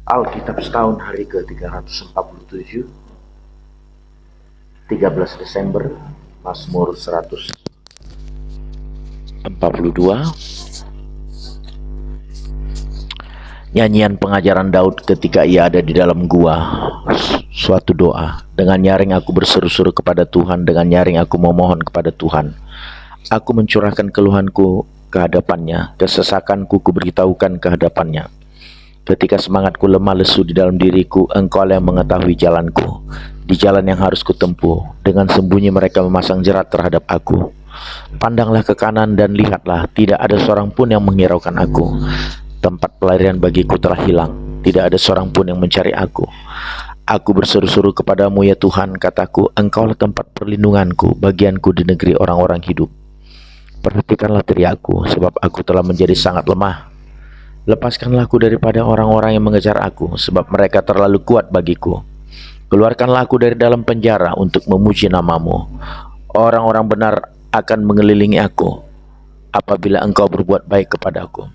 Alkitab setahun hari ke-347, 13 Desember, Mazmur 142. Nyanyian pengajaran Daud ketika ia ada di dalam gua. Suatu doa. Dengan nyaring aku berseru-seru kepada Tuhan, dengan nyaring aku memohon kepada Tuhan. Aku mencurahkan keluhanku ke hadapannya, kesesakanku kuberitahukan ke hadapannya. Ketika semangatku lemah lesu di dalam diriku, Engkau yang mengetahui jalanku, di jalan yang harus kutempuh. Dengan sembunyi mereka memasang jerat terhadap aku. Pandanglah ke kanan dan lihatlah, tidak ada seorang pun yang menghiraukan aku. Tempat pelarian bagiku telah hilang, tidak ada seorang pun yang mencari aku. Aku berseru-seru kepadamu ya Tuhan, kataku, Engkaulah tempat perlindunganku, bagianku di negeri orang-orang hidup. Perhatikanlah teriakku, sebab aku telah menjadi sangat lemah. Lepaskanlah aku daripada orang-orang yang mengejar aku, sebab mereka terlalu kuat bagiku. Keluarkanlah aku dari dalam penjara untuk memuji namamu. Orang-orang benar akan mengelilingi aku apabila Engkau berbuat baik kepadaku.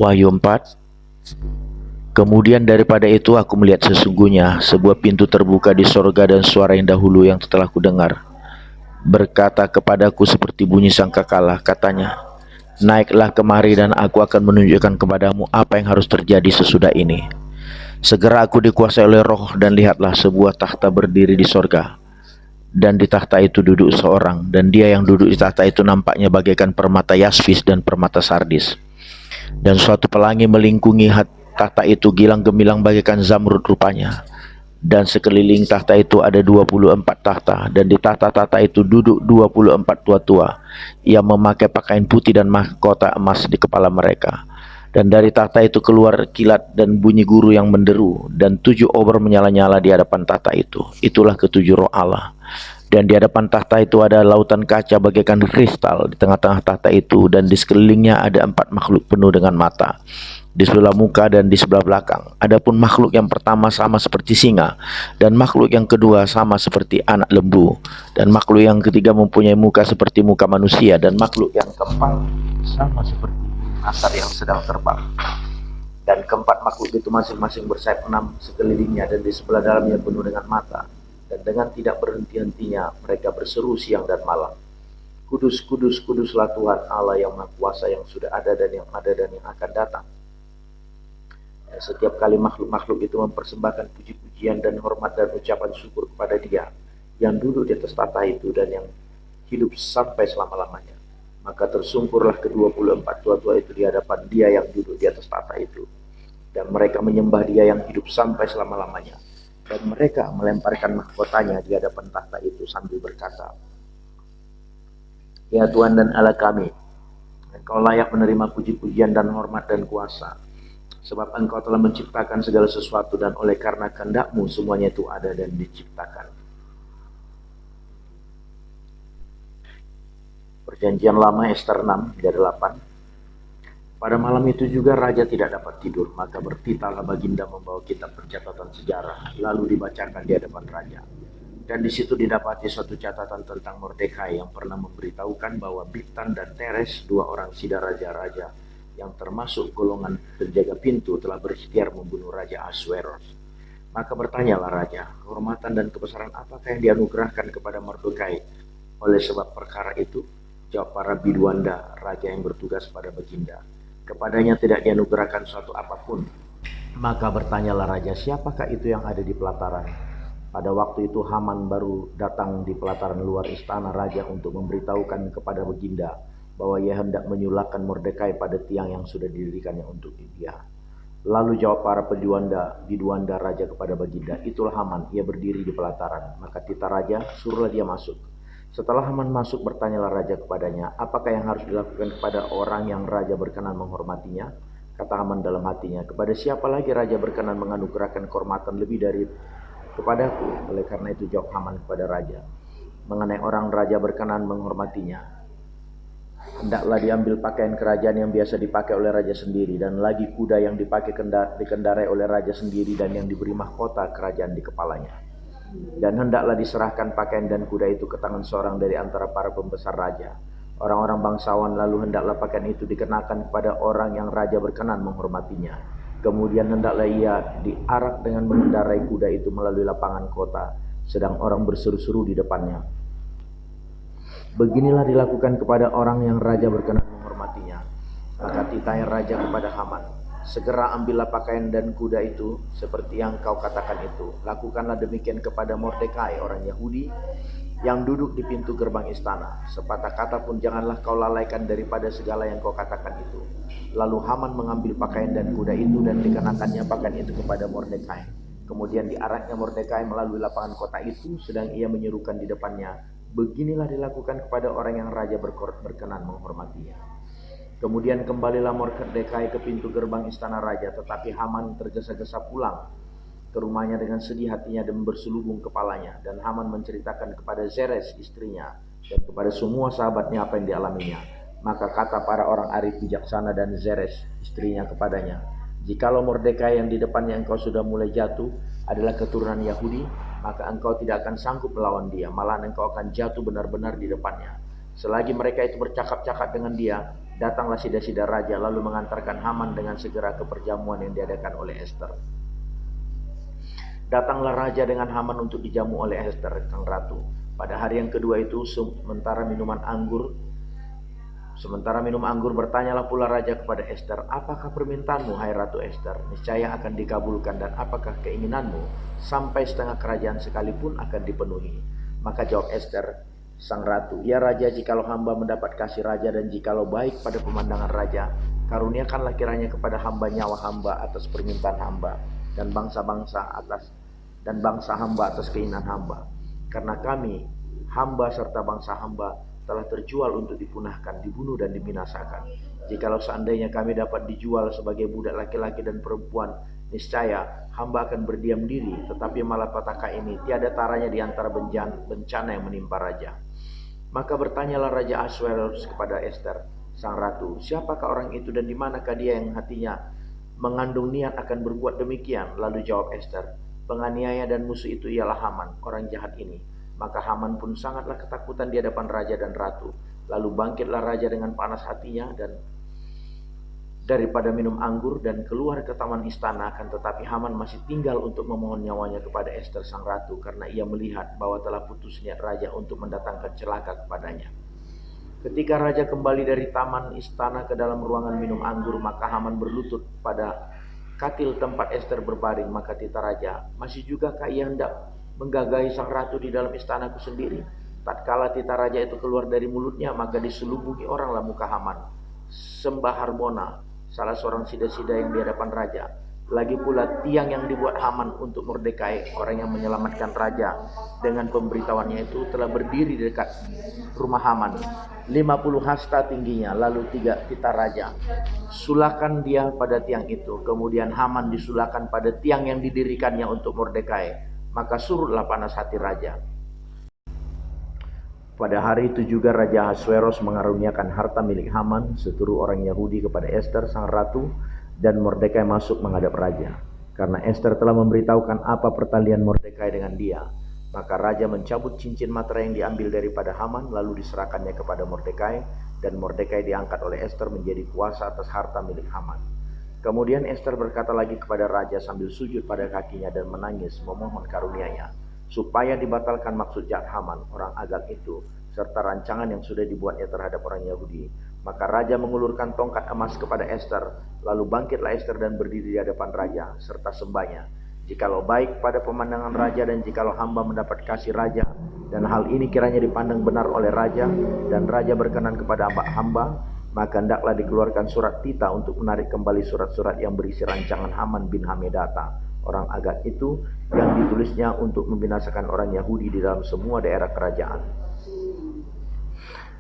Wahyu 4. Kemudian daripada itu aku melihat sesungguhnya sebuah pintu terbuka di sorga, dan suara yang dahulu yang telah kudengar berkata kepadaku seperti bunyi sangkakala. Katanya, naiklah kemari dan aku akan menunjukkan kepadamu apa yang harus terjadi sesudah ini. Segera aku dikuasai oleh roh, dan lihatlah sebuah tahta berdiri di sorga, dan di tahta itu duduk seorang, dan dia yang duduk di tahta itu nampaknya bagaikan permata yasfis dan permata sardis. Dan suatu pelangi melingkungi tahta itu, gilang gemilang bagaikan zamrud rupanya. Dan sekeliling tahta itu ada 24 tahta, dan di tahta-tahta itu duduk 24 tua-tua yang memakai pakaian putih dan mahkota emas di kepala mereka. Dan dari tahta itu keluar kilat dan bunyi guru yang menderu, dan 7 obor menyala-nyala di hadapan tahta itu. Itulah ketujuh roh Allah. Dan di hadapan tahta itu ada lautan kaca bagaikan kristal di tengah-tengah tahta itu, dan di sekelilingnya ada 4 makhluk penuh dengan mata di sebelah muka dan di sebelah belakang. Adapun makhluk yang pertama sama seperti singa, dan makhluk yang kedua sama seperti anak lembu, dan makhluk yang ketiga mempunyai muka seperti muka manusia, dan makhluk yang keempat sama seperti asar yang sedang terbang. Dan keempat makhluk itu masing-masing bersayap 6 sekelilingnya, dan di sebelah dalamnya penuh dengan mata. Dan dengan tidak berhenti-hentinya mereka berseru siang dan malam, Kudus, kudus, kuduslah Tuhan Allah yang Maha Kuasa, yang sudah ada dan yang ada dan yang akan datang. Dan setiap kali makhluk-makhluk itu mempersembahkan puji-pujian dan hormat dan ucapan syukur kepada Dia yang duduk di atas tahta itu dan yang hidup sampai selama-lamanya. Maka tersungkurlah ke-24 tua-tua itu di hadapan Dia yang duduk di atas tahta itu, dan mereka menyembah Dia yang hidup sampai selama-lamanya. Dan mereka melemparkan mahkotanya di hadapan tahta itu sambil berkata, Ya Tuhan dan Allah kami, Engkau layak menerima puji-pujian dan hormat dan kuasa, sebab Engkau telah menciptakan segala sesuatu, dan oleh karena kehendak-Mu semuanya itu ada dan diciptakan. Perjanjian Lama Ester 6 ayat 8. Pada malam itu juga raja tidak dapat tidur, maka bertitalah baginda membawa kitab pencatatan sejarah, lalu dibacakan di hadapan raja. Dan di situ didapati suatu catatan tentang Mordekai yang pernah memberitahukan bahwa Bigtan dan Teres, 2 orang sida raja-raja yang termasuk golongan penjaga pintu, telah berikhtiar membunuh Raja Ahasuerus. Maka bertanyalah raja, kehormatan dan kebesaran apakah yang dianugerahkan kepada Mordekai oleh sebab perkara itu? Jawab para biduanda, raja yang bertugas pada baginda, kepadanya tidak dianugerahkan suatu apapun. Maka bertanyalah raja, siapakah itu yang ada di pelataran? Pada waktu itu Haman baru datang di pelataran luar istana raja untuk memberitahukan kepada baginda bahwa ia hendak menyulahkan Mordekai pada tiang yang sudah didirikannya untuk dia. Lalu jawab para biduanda raja kepada baginda, itulah Haman, ia berdiri di pelataran. Maka titah raja, suruhlah dia masuk. Setelah Haman masuk, bertanyalah raja kepadanya, apakah yang harus dilakukan kepada orang yang raja berkenan menghormatinya? Kata Haman dalam hatinya, kepada siapa lagi raja berkenan menganugerahkan kehormatan lebih dari kepadaku? Oleh karena itu jawab Haman kepada raja, mengenai orang raja berkenan menghormatinya, hendaklah diambil pakaian kerajaan yang biasa dipakai oleh raja sendiri, dan lagi kuda yang dikendarai oleh raja sendiri, dan yang diberi mahkota kerajaan di kepalanya. Dan hendaklah diserahkan pakaian dan kuda itu ke tangan seorang dari antara para pembesar raja, Orang-orang bangsawan lalu hendaklah pakaian itu dikenakan kepada orang yang raja berkenan menghormatinya. Kemudian hendaklah ia diarak dengan mengendarai kuda itu melalui lapangan kota, sedang orang berseru-seru di depannya. Beginilah dilakukan kepada orang yang raja berkenan menghormatinya. Maka titanya raja kepada Haman, segera ambillah pakaian dan kuda itu seperti yang kau katakan itu. Lakukanlah demikian kepada Mordekai orang Yahudi yang duduk di pintu gerbang istana. Sepatah kata pun janganlah kau lalaikan daripada segala yang kau katakan itu. Lalu Haman mengambil pakaian dan kuda itu dan dikenakannya pakaian itu kepada Mordekai. Kemudian diaraknya Mordekai melalui lapangan kota itu, sedang ia menyerukan di depannya, beginilah dilakukan kepada orang yang raja berkenan menghormatinya. Kemudian kembalilah Mordekai ke pintu gerbang istana raja, tetapi Haman tergesa-gesa pulang ke rumahnya dengan sedih hatinya dan berselubung kepalanya. Dan Haman menceritakan kepada Zeres istrinya dan kepada semua sahabatnya apa yang dialaminya. Maka kata para orang arif bijaksana dan Zeres istrinya kepadanya, jikalau Mordekai yang di depannya engkau sudah mulai jatuh adalah keturunan Yahudi, maka engkau tidak akan sanggup melawan dia, malahan engkau akan jatuh benar-benar di depannya. Selagi mereka itu bercakap-cakap dengan dia, datanglah sida-sida raja lalu mengantarkan Haman dengan segera ke perjamuan yang diadakan oleh Ester. Datanglah raja dengan Haman untuk dijamu oleh Ester, sang ratu. Pada hari yang kedua itu, sementara minum anggur, bertanyalah pula raja kepada Ester, apakah permintaanmu, hai Ratu Ester? Niscaya akan dikabulkan, dan apakah keinginanmu? Sampai setengah kerajaan sekalipun akan dipenuhi. Maka jawab Ester, sang ratu, ya raja, jikalau hamba mendapat kasih raja dan jikalau baik pada pemandangan raja, karuniakanlah kiranya kepada hamba nyawa hamba atas permintaan hamba, dan bangsa hamba atas keinginan hamba. Karena kami, hamba serta bangsa hamba, telah terjual untuk dipunahkan, dibunuh dan dibinasakan. Jikalau seandainya kami dapat dijual sebagai budak laki-laki dan perempuan, niscaya hamba akan berdiam diri. Tetapi malapetaka ini tiada taranya di antara bencana yang menimpa raja. Maka bertanyalah Raja Ahasuerus kepada Ester, sang ratu, siapakah orang itu dan di manakah dia yang hatinya mengandung niat akan berbuat demikian? Lalu jawab Ester, penganiaya dan musuh itu ialah Haman, orang jahat ini. Maka Haman pun sangatlah ketakutan di hadapan raja dan ratu. Lalu bangkitlah raja dengan panas hatinya dan daripada minum anggur dan keluar ke taman istana. Akan tetapi Haman masih tinggal untuk memohon nyawanya kepada Ester sang ratu, karena ia melihat bahwa telah putus niat raja untuk mendatangkan celaka kepadanya. Ketika raja kembali dari taman istana ke dalam ruangan minum anggur, maka Haman berlutut pada katil tempat Ester berbaring. Maka tita raja, masih jugakah ia hendak menggagahi sang ratu di dalam istanaku sendiri? Tatkala tita raja itu keluar dari mulutnya, maka diselubungi oranglah muka Haman, sembah Harbona, salah seorang sida-sida yang di hadapan raja. Lagi pula tiang yang dibuat Haman untuk Mordekai, orang yang menyelamatkan raja, dengan pemberitahuannya itu telah berdiri di dekat rumah Haman, 50 hasta tingginya. Lalu 3 tita raja sulakan dia pada tiang itu. Kemudian Haman disulakan pada tiang yang didirikannya untuk Mordekai. Maka surutlah panas hati raja. Pada hari itu juga Raja Ahasuerus mengaruniakan harta milik Haman seluruh orang Yahudi kepada Ester sang ratu, dan Mordekai masuk menghadap raja. Karena Ester telah memberitahukan apa pertalian Mordekai dengan dia, maka raja mencabut cincin matra yang diambil daripada Haman, lalu diserahkannya kepada Mordekai, dan Mordekai diangkat oleh Ester menjadi kuasa atas harta milik Haman. Kemudian Ester berkata lagi kepada raja sambil sujud pada kakinya dan menangis memohon karunia-Nya, supaya dibatalkan maksud jahat Haman orang Agag itu, serta rancangan yang sudah dibuatnya terhadap orang Yahudi. Maka raja mengulurkan tongkat emas kepada Ester, lalu bangkitlah Ester dan berdiri di hadapan raja, serta sembahnya, jikalau baik pada pemandangan raja dan jikalau hamba mendapat kasih raja, dan hal ini kiranya dipandang benar oleh raja, dan raja berkenan kepada hamba, maka hendaklah dikeluarkan surat tita untuk menarik kembali surat-surat yang berisi rancangan Haman bin Hamedata, orang Agag itu, yang ditulisnya untuk membinasakan orang Yahudi di dalam semua daerah kerajaan.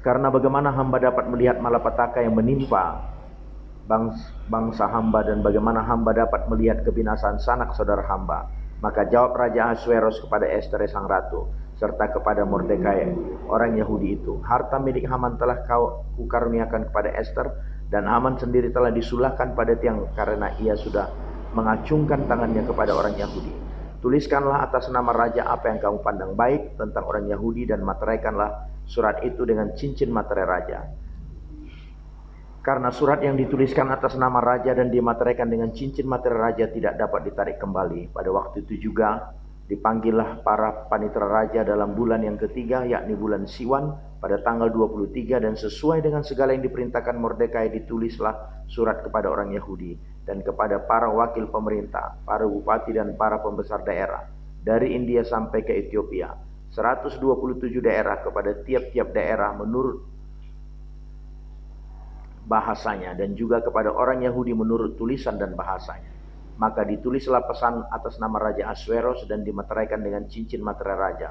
Karena bagaimana hamba dapat melihat malapetaka yang menimpa bangsa hamba, dan bagaimana hamba dapat melihat kebinasaan sanak saudara hamba. Maka jawab Raja Ahasuerus kepada Ester sang ratu, serta kepada Mordekai orang Yahudi itu, harta milik Haman telah kau kukaruniakan kepada Ester, dan Haman sendiri telah disulahkan pada tiang karena ia sudah mengacungkan tangannya kepada orang Yahudi. Tuliskanlah atas nama raja apa yang kamu pandang baik tentang orang Yahudi, dan materaikanlah surat itu dengan cincin materai raja. Karena surat yang dituliskan atas nama raja dan dimateraikan dengan cincin materai raja tidak dapat ditarik kembali. Pada waktu itu juga dipanggillah para panitera raja dalam bulan yang ketiga, yakni bulan Siwan, pada tanggal 23, dan sesuai dengan segala yang diperintahkan Mordekai ditulislah surat kepada orang Yahudi dan kepada para wakil pemerintah, para bupati dan para pembesar daerah dari India sampai ke Ethiopia, 127 daerah, kepada tiap-tiap daerah menurut bahasanya dan juga kepada orang Yahudi menurut tulisan dan bahasanya. Maka ditulislah pesan atas nama Raja Ahasweros dan dimateraikan dengan cincin materai raja.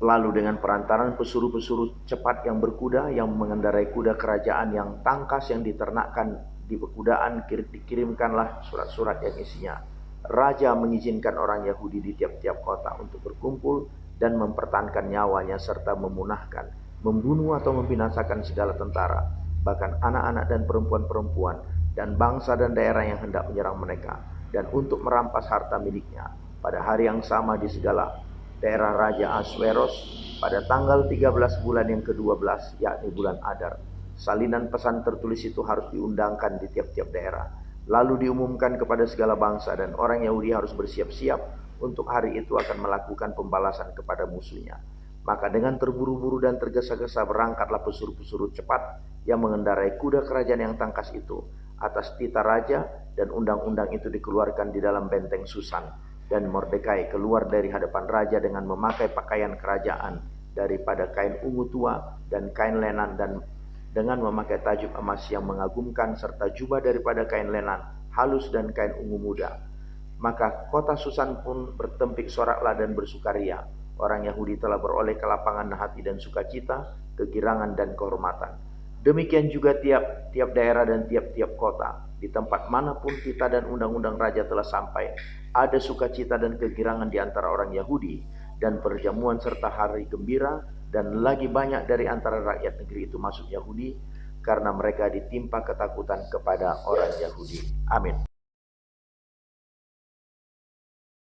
Lalu dengan perantaran pesuruh-pesuruh cepat yang berkuda, yang mengendarai kuda kerajaan yang tangkas yang diternakkan di pekudaan, dikirimkanlah surat-surat yang isinya: Raja mengizinkan orang Yahudi di tiap-tiap kota untuk berkumpul dan mempertahankan nyawanya serta memunahkan, membunuh atau membinasakan segala tentara, bahkan anak-anak dan perempuan-perempuan dan bangsa dan daerah yang hendak menyerang mereka, dan untuk merampas harta miliknya. Pada hari yang sama di segala daerah Raja Ahasweros, pada tanggal 13 bulan yang ke-12, yakni bulan Adar, salinan pesan tertulis itu harus diundangkan di tiap-tiap daerah. Lalu diumumkan kepada segala bangsa, dan orang Yahudi harus bersiap-siap untuk hari itu akan melakukan pembalasan kepada musuhnya. Maka dengan terburu-buru dan tergesa-gesa berangkatlah pesuruh-pesuruh cepat yang mengendarai kuda kerajaan yang tangkas itu atas titah raja, dan undang-undang itu dikeluarkan di dalam benteng Susan. Dan Mordekai keluar dari hadapan raja dengan memakai pakaian kerajaan daripada kain ungu tua dan kain lenan, dan dengan memakai tajuk emas yang mengagumkan, serta jubah daripada kain lenan halus dan kain ungu muda. Maka kota Susan pun bertempik soraklah dan bersukaria. Orang Yahudi telah beroleh kelapangan hati dan sukacita, kegirangan dan kehormatan. Demikian juga tiap-tiap daerah dan tiap-tiap kota, di tempat manapun titah dan undang-undang raja telah sampai, ada sukacita dan kegirangan di antara orang Yahudi, dan perjamuan serta hari gembira, dan lagi banyak dari antara rakyat negeri itu masuk Yahudi, karena mereka ditimpa ketakutan kepada orang Yahudi. Amin.